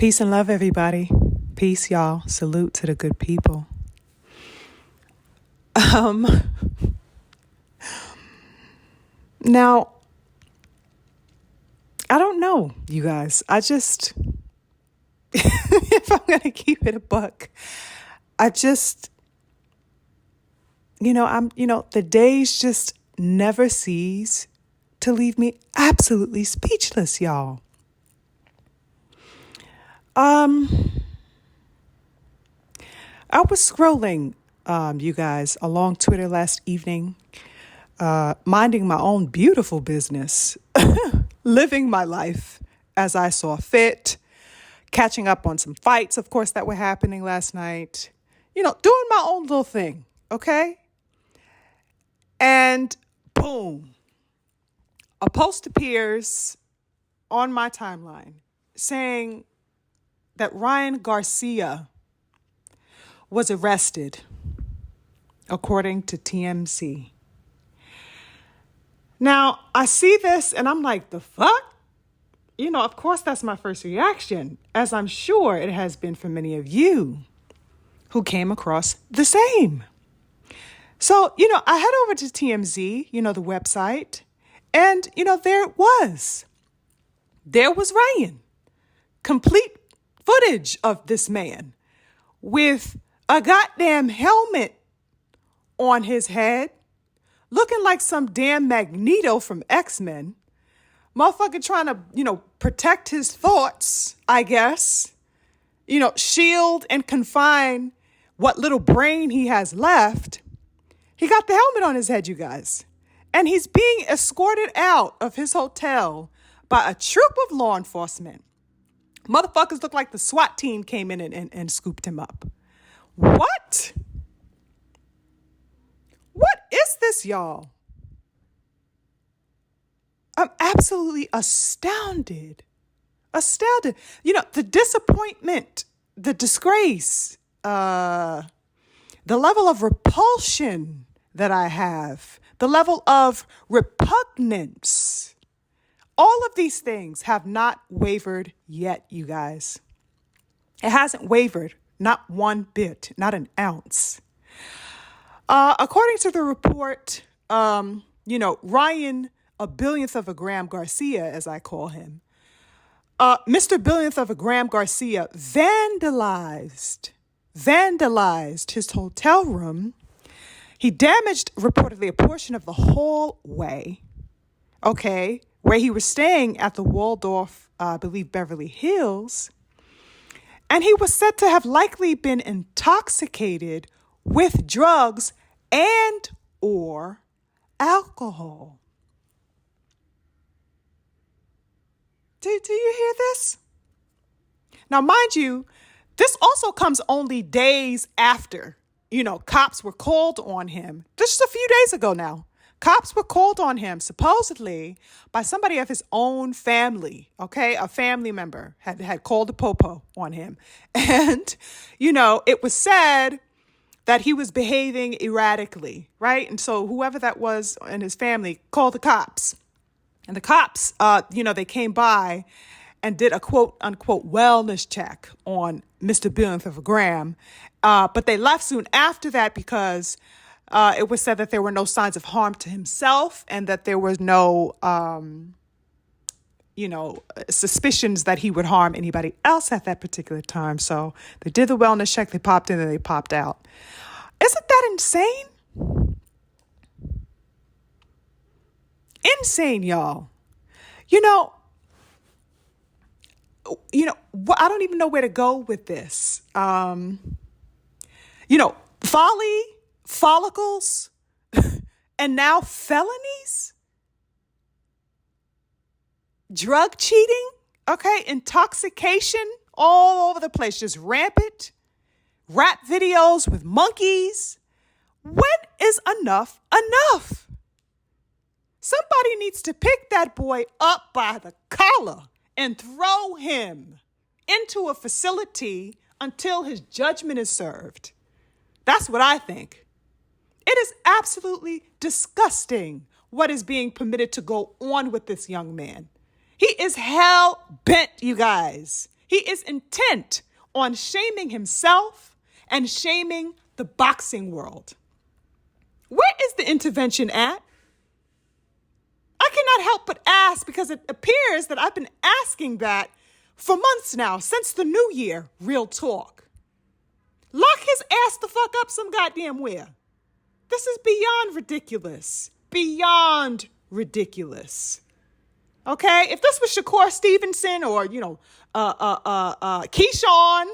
Peace and love, everybody. Peace, y'all. Salute to the good people. Now, I don't know, you guys. If I'm going to keep it a buck, the days just never cease to leave me absolutely speechless, y'all. I was scrolling, you guys, along Twitter last evening, minding my own beautiful business, living my life as I saw fit, catching up on some fights, of course, that were happening last night, doing my own little thing, okay? And boom, a post appears on my timeline saying that Ryan Garcia was arrested, according to TMZ. Now, I see this and I'm like, the fuck? Of course, that's my first reaction, as I'm sure it has been for many of you who came across the same. So, I head over to TMZ, the website, and, there it was. There was Ryan. Complete footage of this man with a goddamn helmet on his head, looking like some damn Magneto from X-Men. Motherfucker trying to, protect his thoughts, I guess. Shield and confine what little brain he has left. He got the helmet on his head, you guys. And he's being escorted out of his hotel by a troop of law enforcement. Motherfuckers look like the SWAT team came in and scooped him up. What? What is this, y'all? I'm absolutely astounded. Astounded. The disappointment, the disgrace, the level of repulsion that I have, the level of repugnance. All of these things have not wavered yet, you guys. It hasn't wavered, not one bit, not an ounce. According to the report, Ryan, a billionth of a gram Garcia, as I call him, Mr. Billionth of a gram Garcia vandalized his hotel room. He damaged, reportedly, a portion of the hallway, okay, where he was staying at the Waldorf, I believe, Beverly Hills. And he was said to have likely been intoxicated with drugs and or alcohol. Do you hear this? Now, mind you, this also comes only days after, cops were called on him. Just a few days ago now. Cops were called on him, supposedly, by somebody of his own family, okay? A family member had called a popo on him. And, it was said that he was behaving erratically, right? And so whoever that was in his family called the cops. And the cops, they came by and did a quote unquote wellness check on Mr. Billionth of a gram. But they left soon after that because it was said that there were no signs of harm to himself and that there was no, suspicions that he would harm anybody else at that particular time. So they did the wellness check, they popped in and they popped out. Isn't that insane? Insane, y'all. I don't even know where to go with this. Folly, follicles, and now felonies, drug cheating, okay, intoxication all over the place, just rampant, rap videos with monkeys. When is enough enough? Somebody needs to pick that boy up by the collar and throw him into a facility until his judgment is served. That's what I think. It is absolutely disgusting what is being permitted to go on with this young man. He is hell bent, you guys. He is intent on shaming himself and shaming the boxing world. Where is the intervention at? I cannot help but ask, because it appears that I've been asking that for months now, since the new year. Real talk. Lock his ass the fuck up some goddamn where. This is beyond ridiculous. Beyond ridiculous. Okay? If this was Shakur Stevenson or, Keyshawn,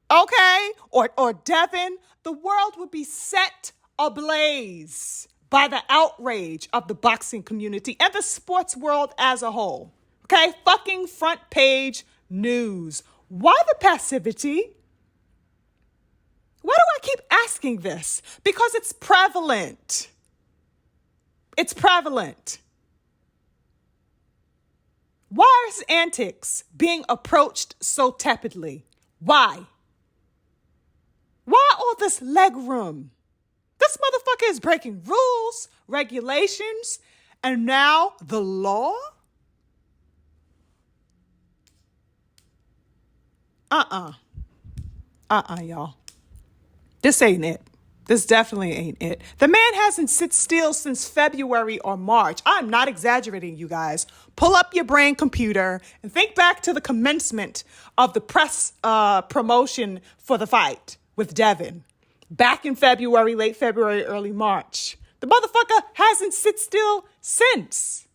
okay, or Devin, the world would be set ablaze by the outrage of the boxing community and the sports world as a whole. Okay? Fucking front page news. Why the passivity? Why do I keep asking this? Because it's prevalent. It's prevalent. Why is Antics being approached so tepidly? Why? Why all this leg room? This motherfucker is breaking rules, regulations, and now the law? Y'all. This ain't it. This definitely ain't it. The man hasn't sit still since February or March. I'm not exaggerating, you guys. Pull up your brain computer and think back to the commencement of the press promotion for the fight with Devin. Back in February, late February, early March. The motherfucker hasn't sit still since.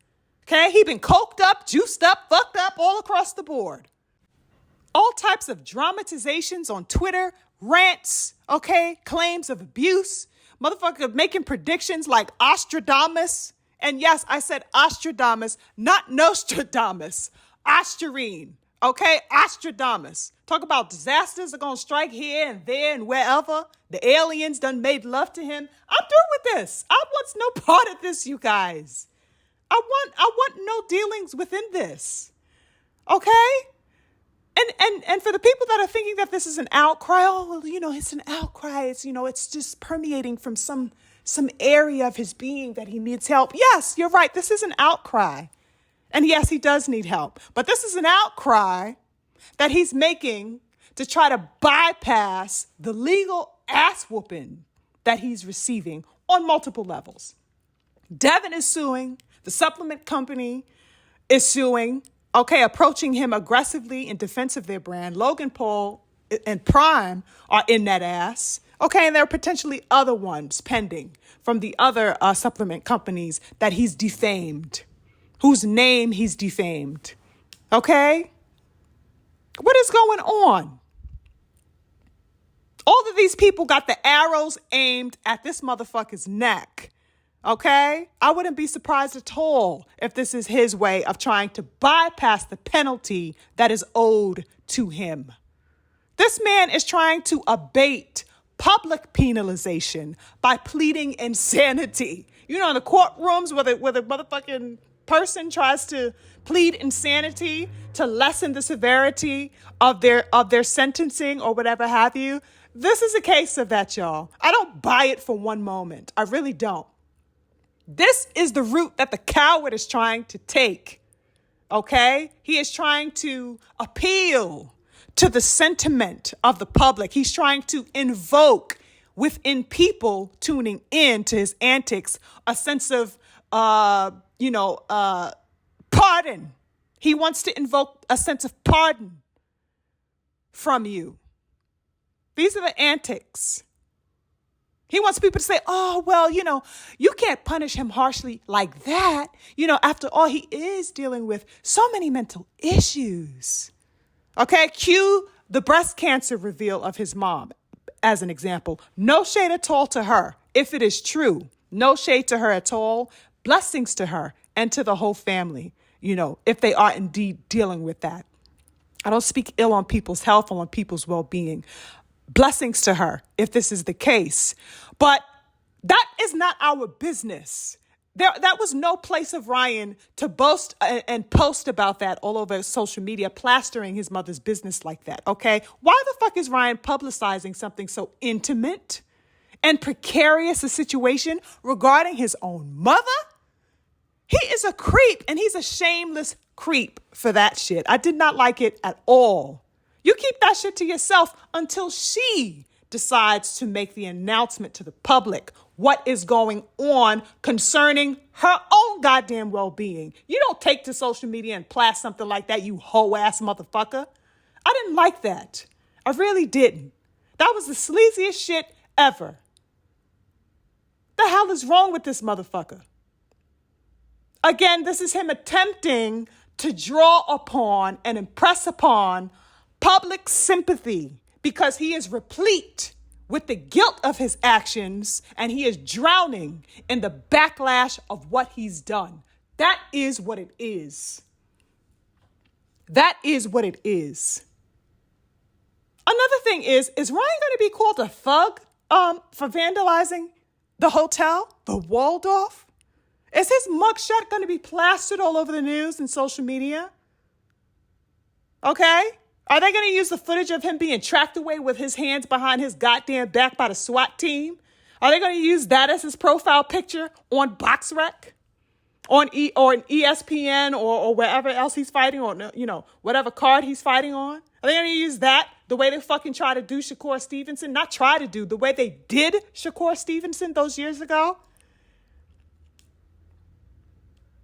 Okay? He been coked up, juiced up, fucked up all across the board. All types of dramatizations on Twitter, rants, okay? Claims of abuse. Motherfucker making predictions like Ostradamus. And yes, I said Ostradamus, not Nostradamus. Ostarine. Okay, Ostradamus. Talk about disasters are going to strike here and there and wherever. The aliens done made love to him. I'm through with this. I want no part of this, you guys. I want no dealings within this. Okay? And for the people that are thinking that this is an outcry, it's an outcry. It's just permeating from some area of his being that he needs help. Yes, you're right. This is an outcry. And yes, he does need help. But this is an outcry that he's making to try to bypass the legal ass whooping that he's receiving on multiple levels. Devin is suing. The supplement company is suing. Okay, approaching him aggressively in defense of their brand. Logan Paul and Prime are in that ass. Okay, and there are potentially other ones pending from the other supplement companies that he's defamed, whose name he's defamed. Okay? What is going on? All of these people got the arrows aimed at this motherfucker's neck. Okay? I wouldn't be surprised at all if this is his way of trying to bypass the penalty that is owed to him. This man is trying to abate public penalization by pleading insanity. In the courtrooms where the motherfucking person tries to plead insanity to lessen the severity of their sentencing or whatever have you. This is a case of that, y'all. I don't buy it for one moment. I really don't. This is the route that the coward is trying to take, okay? He is trying to appeal to the sentiment of the public. He's trying to invoke within people tuning in to his antics a sense of, pardon. He wants to invoke a sense of pardon from you. These are the antics. He wants people to say, you can't punish him harshly like that. After all, he is dealing with so many mental issues. Okay, cue the breast cancer reveal of his mom as an example. No shade at all to her, if it is true. No shade to her at all. Blessings to her and to the whole family, if they are indeed dealing with that. I don't speak ill on people's health or on people's well-being. Blessings to her if this is the case. But that is not our business. That was no place of Ryan to boast and post about that all over social media, plastering his mother's business like that, okay? Why the fuck is Ryan publicizing something so intimate and precarious a situation regarding his own mother? He is a creep, and he's a shameless creep for that shit. I did not like it at all. You keep that shit to yourself until she decides to make the announcement to the public what is going on concerning her own goddamn well-being. You don't take to social media and blast something like that, you hoe-ass motherfucker. I didn't like that. I really didn't. That was the sleaziest shit ever. The hell is wrong with this motherfucker? Again, this is him attempting to draw upon and impress upon public sympathy because he is replete with the guilt of his actions and he is drowning in the backlash of what he's done. That is what it is. That is what it is. Another thing is Ryan going to be called a thug for vandalizing the hotel, the Waldorf? Is his mugshot going to be plastered all over the news and social media? Okay? Are they going to use the footage of him being tracked away with his hands behind his goddamn back by the SWAT team? Are they going to use that as his profile picture on BoxRec? Or on ESPN or wherever else he's fighting on, whatever card he's fighting on? Are they going to use that the way they fucking try to do Shakur Stevenson? Not try to do, the way they did Shakur Stevenson those years ago?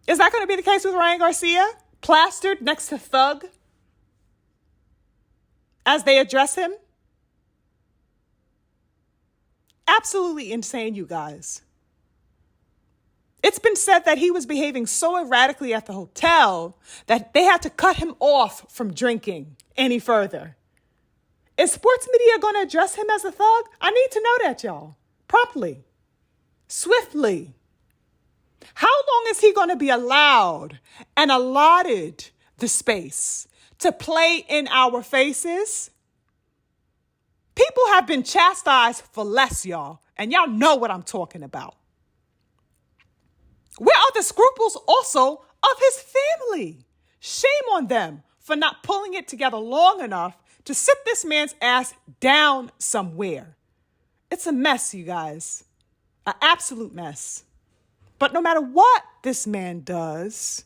Is that going to be the case with Ryan Garcia? Plastered next to Thug as they address him? Absolutely insane, you guys. It's been said that he was behaving so erratically at the hotel that they had to cut him off from drinking any further. Is sports media going to address him as a thug? I need to know that, y'all. Promptly. Swiftly. How long is he going to be allowed and allotted the space to play in our faces? People have been chastised for less, y'all. And y'all know what I'm talking about. Where are the scruples also of his family? Shame on them for not pulling it together long enough to sit this man's ass down somewhere. It's a mess, you guys. An absolute mess. But no matter what this man does,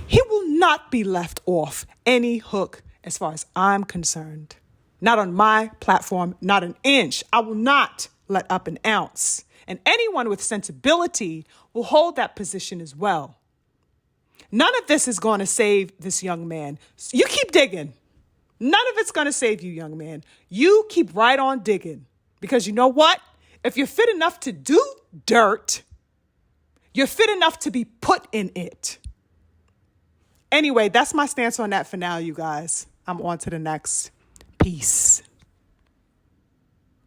he will not be left off any hook as far as I'm concerned. Not on my platform, not an inch. I will not let up an ounce. And anyone with sensibility will hold that position as well. None of this is going to save this young man. You keep digging. None of it's going to save you, young man. You keep right on digging. Because you know what? If you're fit enough to do dirt, you're fit enough to be put in it. Anyway, that's my stance on that for now, you guys. I'm on to the next. Peace.